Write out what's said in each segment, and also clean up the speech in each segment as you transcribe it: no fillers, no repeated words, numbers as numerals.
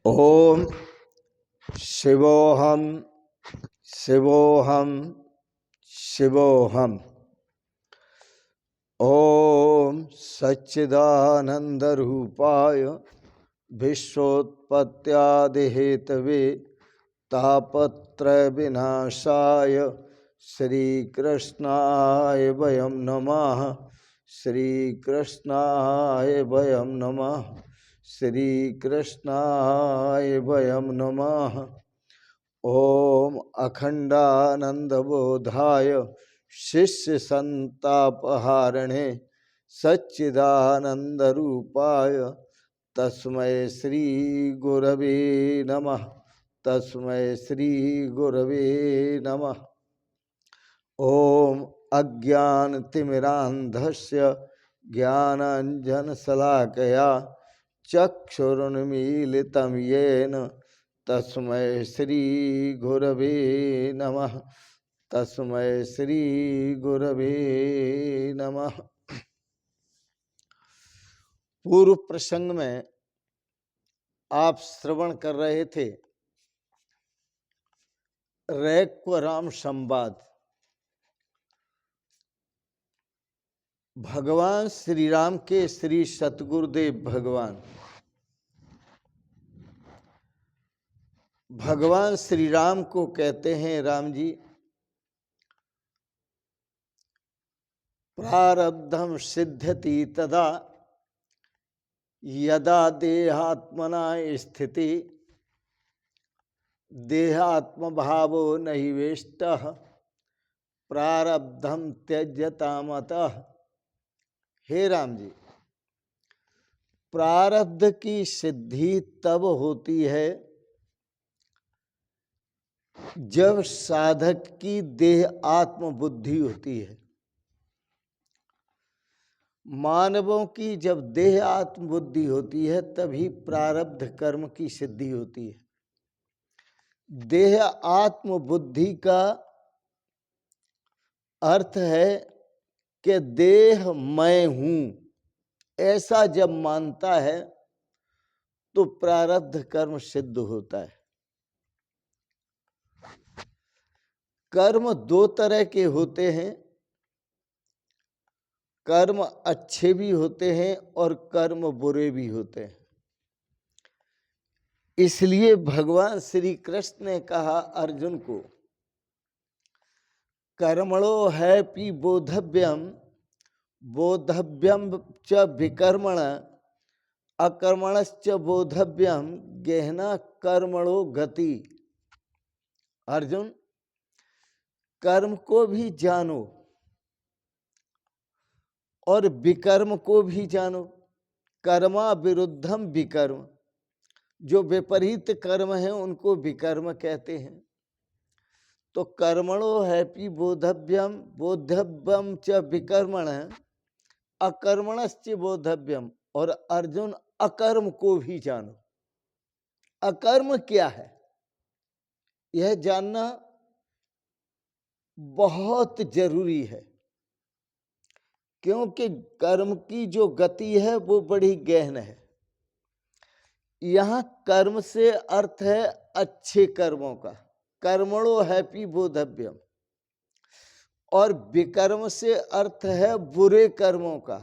ओम शिवोहम शिवोहम शिवोहम। ओम सच्चिदानंद रूपाय विश्वोत्पत्त्यादिहेतवे तापत्रय विनाशाय श्री कृष्णाय वयं नमः। श्री कृष्णाय वयं नमः। श्री कृष्णाय वयं नमः। ओम अखंडानंदबोधाय शिष्य संतापहारिणे सच्चिदानंद रूपाय तस्मै श्री गुरवे नमः। तस्मै श्री गुरवे नमः। ओम अज्ञानतिमिरान्धस्य ज्ञानाञ्जनशलाकया चक्षुरुन्मीलितं येन तस्मै श्री गुरवे नमः। तस्मै श्री गुरवे नमः। पूर्व प्रसंग में आप श्रवण कर रहे थे रैक्व राम संवाद। भगवान श्री राम के श्री सतगुरुदेव भगवान श्री राम को कहते हैं, राम जी प्रारब्धम सिद्ध्यति तदा यदा देहात्मना स्थिति देहात्म भावो नैवेष्टः प्रारब्धम त्यज्यतामतः। हे राम जी, प्रारब्ध की सिद्धि तब होती है जब साधक की देह आत्म बुद्धि होती है। मानवों की जब देह आत्म बुद्धि होती है तभी प्रारब्ध कर्म की सिद्धि होती है। देह आत्म बुद्धि का अर्थ है कि देह मैं हूं, ऐसा जब मानता है तो प्रारब्ध कर्म सिद्ध होता है। कर्म दो तरह के होते हैं, कर्म अच्छे भी होते हैं और कर्म बुरे भी होते हैं। इसलिए भगवान श्री कृष्ण ने कहा अर्जुन को, कर्मणो हैपि बोधव्यम बोधव्यम च विकर्मण अकर्मणश्च बोधव्यम गहना कर्मणो गति। अर्जुन, कर्म को भी जानो और विकर्म को भी जानो। कर्मा विरुद्धम विकर्म, जो विपरीत कर्म है उनको विकर्म कहते हैं। तो कर्मणो हैपि बोधव्यम बोधव्यम च विकर्मण अकर्मणश्च बोधव्यम। और अर्जुन, अकर्म को भी जानो। अकर्म क्या है यह जानना बहुत जरूरी है, क्योंकि कर्म की जो गति है वो बड़ी गहन है। यहां कर्म से अर्थ है अच्छे कर्मों का, कर्मणो हैपि बोधव्यम, और विकर्म से अर्थ है बुरे कर्मों का।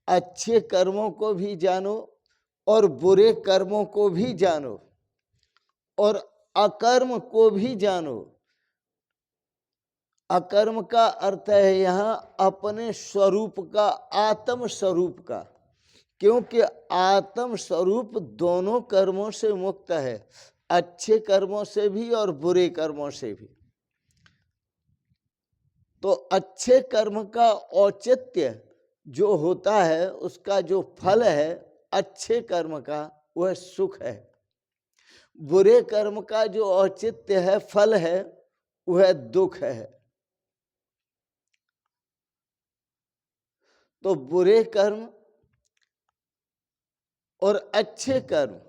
अच्छे कर्मों को भी जानो और बुरे कर्मों को भी जानो और अकर्म को भी जानो। अकर्म का अर्थ है यहाँ अपने स्वरूप का, आत्म स्वरूप का, क्योंकि आत्म स्वरूप दोनों कर्मों से मुक्त है, अच्छे कर्मों से भी और बुरे कर्मों से भी। तो अच्छे कर्म का औचित्य जो होता है, उसका जो फल है अच्छे कर्म का, वह सुख है। बुरे कर्म का जो औचित्य है, फल है, वह दुख है। तो बुरे कर्म और अच्छे कर्म,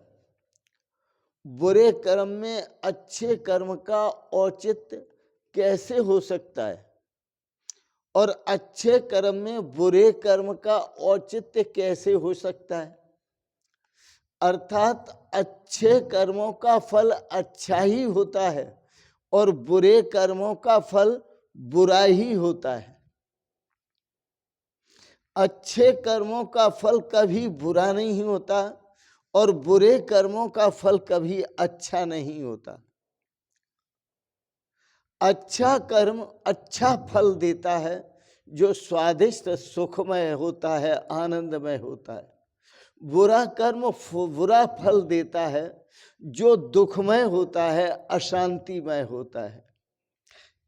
बुरे कर्म में अच्छे कर्म का औचित्य कैसे हो सकता है और अच्छे कर्म में बुरे कर्म का औचित्य कैसे हो सकता है? अर्थात अच्छे कर्मों का फल अच्छा ही होता है और बुरे कर्मों का फल बुरा ही होता है। अच्छे कर्मों का फल कभी बुरा नहीं होता और बुरे कर्मों का फल कभी अच्छा नहीं होता। अच्छा कर्म अच्छा फल देता है, जो स्वादिष्ट सुखमय होता है, आनंदमय होता है। बुरा कर्म बुरा फल देता है, जो दुखमय होता है, अशांतिमय होता है।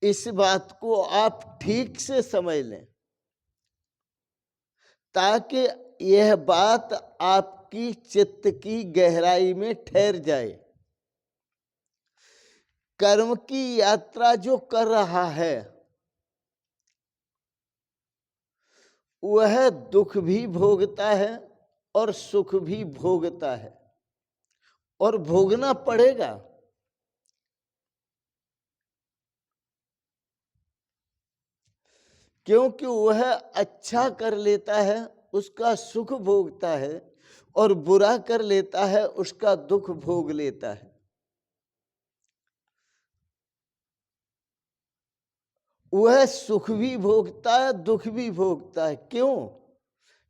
इस बात को आप ठीक से समझ लें ताकि यह बात आपकी चित्त की गहराई में ठहर जाए। कर्म की यात्रा जो कर रहा है वह दुख भी भोगता है और सुख भी भोगता है और भोगना पड़ेगा। क्योंकि वह अच्छा कर लेता है उसका सुख भोगता है और बुरा कर लेता है उसका दुख भोग लेता है। वह सुख भी भोगता है दुख भी भोगता है। क्यों?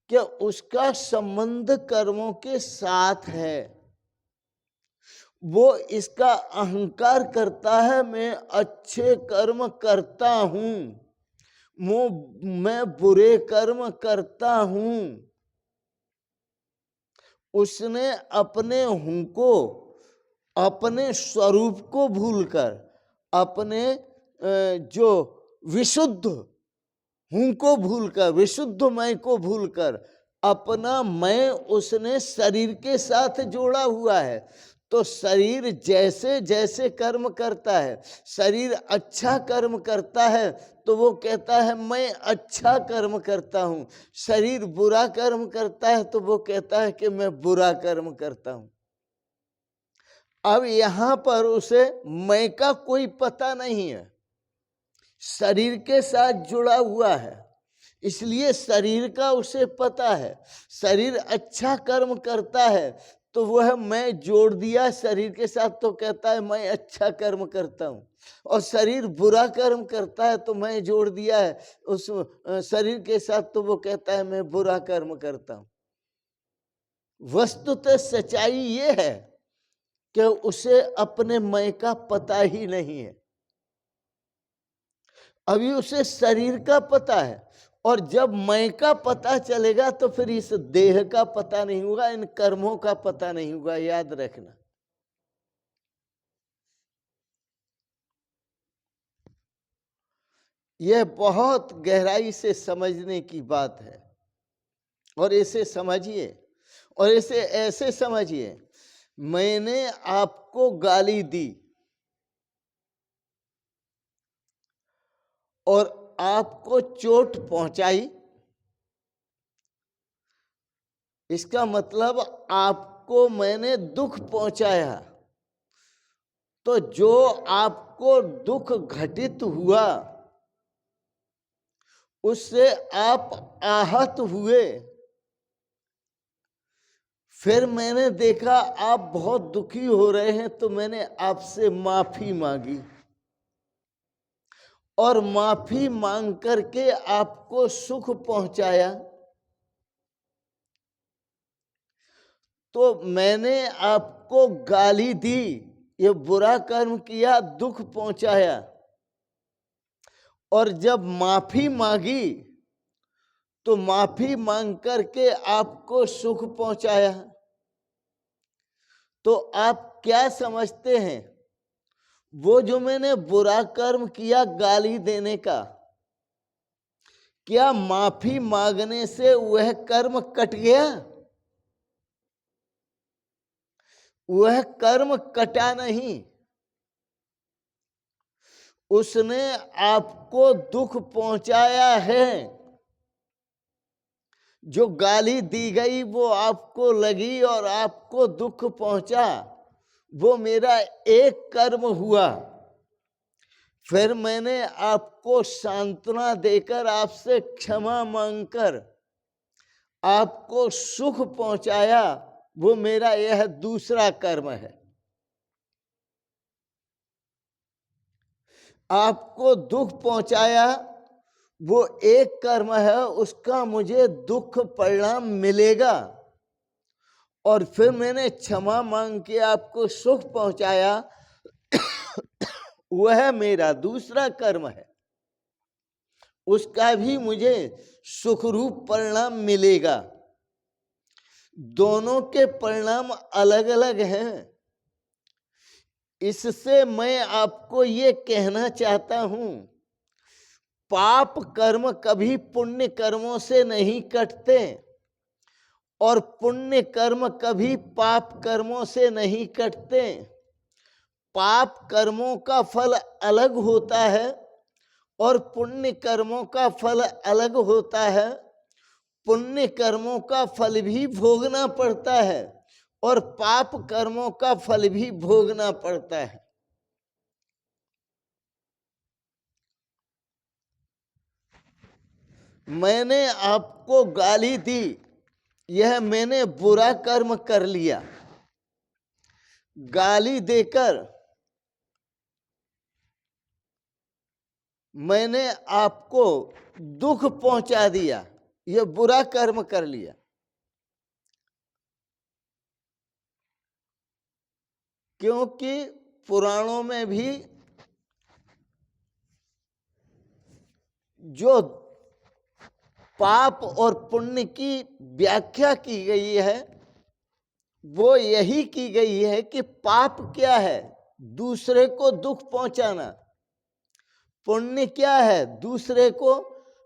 क्या उसका संबंध कर्मों के साथ है। वो इसका अहंकार करता है मैं अच्छे कर्म करता हूं, मैं बुरे कर्म करता हूं। उसने अपने हूं को, अपने स्वरूप को भूलकर, अपने जो विशुद्ध हूं को भूलकर, विशुद्ध मैं को भूलकर अपना मैं उसने शरीर के साथ जोड़ा हुआ है। तो शरीर जैसे जैसे कर्म करता है, शरीर अच्छा कर्म करता है तो वो कहता है मैं अच्छा कर्म करता हूं। शरीर बुरा कर्म करता है तो वो कहता है कि मैं बुरा कर्म करता हूं। अब यहां पर उसे मैं का कोई पता नहीं है, शरीर के साथ जुड़ा हुआ है, इसलिए शरीर का उसे पता है। शरीर अच्छा कर्म करता है तो वह मैं जोड़ दिया शरीर के साथ तो कहता है मैं अच्छा कर्म करता हूं, और शरीर बुरा कर्म करता है तो मैं जोड़ दिया है उस शरीर के साथ तो वो कहता है मैं बुरा कर्म करता हूं। वस्तुतः सच्चाई ये है कि उसे अपने मैं का पता ही नहीं है। अभी उसे शरीर का पता है, और जब मैं का पता चलेगा तो फिर इस देह का पता नहीं होगा, इन कर्मों का पता नहीं होगा। याद रखना, यह बहुत गहराई से समझने की बात है। और इसे समझिए, और इसे ऐसे समझिए, मैंने आपको गाली दी और आपको चोट पहुंचाई, इसका मतलब आपको मैंने दुख पहुंचाया। तो जो आपको दुख घटित हुआ उससे आप आहत हुए, फिर मैंने देखा आप बहुत दुखी हो रहे हैं तो मैंने आपसे माफी मांगी, और माफी मांग करके आपको सुख पहुंचाया। तो मैंने आपको गाली दी, ये बुरा कर्म किया, दुख पहुंचाया, और जब माफी मांगी तो माफी मांग करके आपको सुख पहुंचाया। तो आप क्या समझते हैं, वो जो मैंने बुरा कर्म किया गाली देने का, क्या माफी मांगने से वह कर्म कट गया? वह कर्म कटा नहीं, उसने आपको दुख पहुंचाया है। जो गाली दी गई वो आपको लगी और आपको दुख पहुंचा, वो मेरा एक कर्म हुआ। फिर मैंने आपको सांत्वना देकर, आपसे क्षमा मांगकर आपको सुख पहुंचाया, वो मेरा यह दूसरा कर्म है। आपको दुख पहुंचाया, वो एक कर्म है, उसका मुझे दुख परिणाम मिलेगा। और फिर मैंने क्षमा मांग के आपको सुख पहुंचाया, वह मेरा दूसरा कर्म है, उसका भी मुझे सुखरूप परिणाम मिलेगा। दोनों के परिणाम अलग अलग हैं। इससे मैं आपको ये कहना चाहता हूं, पाप कर्म कभी पुण्य कर्मों से नहीं कटते और पुण्य कर्म कभी पाप कर्मों से नहीं कटते। पाप कर्मों का फल अलग होता है और पुण्य कर्मों का फल अलग होता है। पुण्य कर्मों का फल भी भोगना पड़ता है और पाप कर्मों का फल भी भोगना पड़ता है। मैंने आपको गाली दी, यह मैंने बुरा कर्म कर लिया। गाली देकर मैंने आपको दुख पहुंचा दिया, यह बुरा कर्म कर लिया। क्योंकि पुराणों में भी जो पाप और पुण्य की व्याख्या की गई है, वो यही की गई है कि पाप क्या है, दूसरे को दुख पहुंचाना। पुण्य क्या है, दूसरे को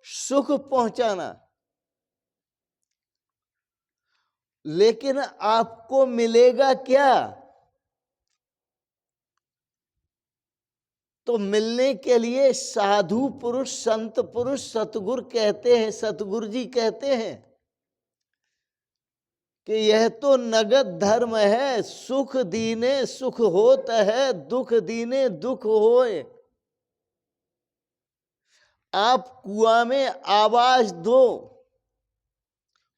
सुख पहुंचाना। लेकिन आपको मिलेगा क्या? तो मिलने के लिए साधु पुरुष, संत पुरुष, सतगुरु कहते हैं, सतगुरु जी कहते हैं कि यह तो नगद धर्म है, सुख दीने सुख होत है, दुख दीने दुख होए। आप कुआं में आवाज दो,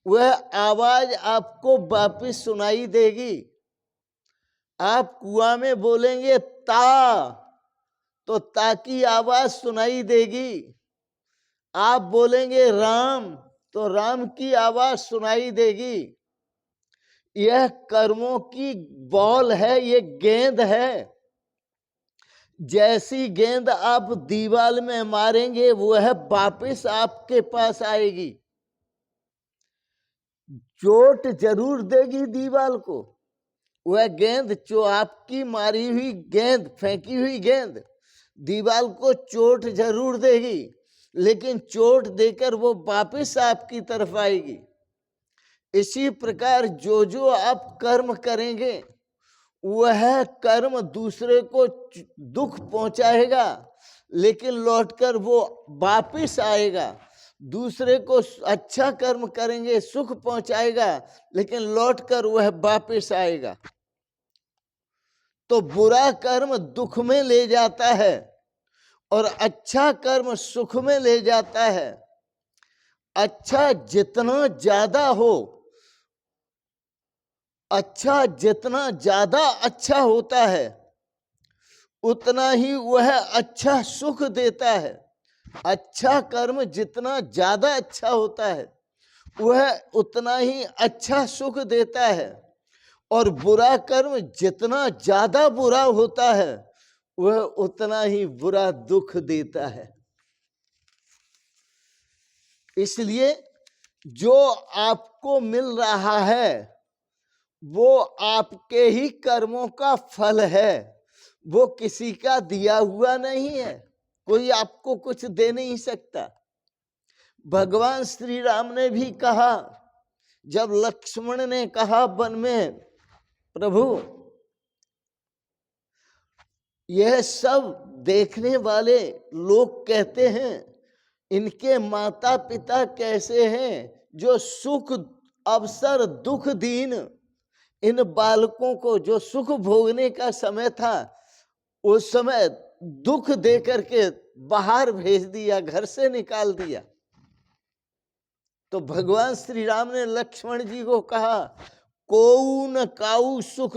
वह आवाज आपको वापिस सुनाई देगी। आप कुआं में बोलेंगे ता, तो ता की आवाज सुनाई देगी। आप बोलेंगे राम, तो राम की आवाज सुनाई देगी। यह कर्मों की बॉल है, ये गेंद है। जैसी गेंद आप दीवार में मारेंगे वह वापिस आपके पास आएगी। चोट जरूर देगी दीवार को वह गेंद, जो आपकी मारी हुई गेंद, फेंकी हुई गेंद दीवार को चोट जरूर देगी, लेकिन चोट देकर वो वापिस आपकी तरफ आएगी। इसी प्रकार जो जो आप कर्म करेंगे वह कर्म दूसरे को दुख पहुंचाएगा, लेकिन लौटकर वो वापिस आएगा। दूसरे को अच्छा कर्म करेंगे, सुख पहुंचाएगा, लेकिन लौटकर वह वापिस आएगा। तो बुरा कर्म दुख में ले जाता है और अच्छा कर्म सुख में ले जाता है। अच्छा जितना ज्यादा हो, अच्छा जितना ज्यादा अच्छा होता है, उतना ही वह अच्छा सुख देता है। अच्छा कर्म जितना ज्यादा अच्छा होता है, वह उतना ही अच्छा सुख देता है। और बुरा कर्म जितना ज्यादा बुरा होता है, वह उतना ही बुरा दुख देता है। इसलिए जो आपको मिल रहा है वो आपके ही कर्मों का फल है, वो किसी का दिया हुआ नहीं है। कोई आपको कुछ दे नहीं सकता। भगवान श्री राम ने भी कहा, जब लक्ष्मण ने कहा वन में, प्रभु यह सब देखने वाले लोग कहते हैं इनके माता पिता कैसे हैं, जो सुख अवसर दुख दीन इन बालकों को, जो सुख भोगने का समय था उस समय दुख दे करके बाहर भेज दिया, घर से निकाल दिया। तो भगवान श्री राम ने लक्ष्मण जी को कहा, कोऊ न काऊ सुख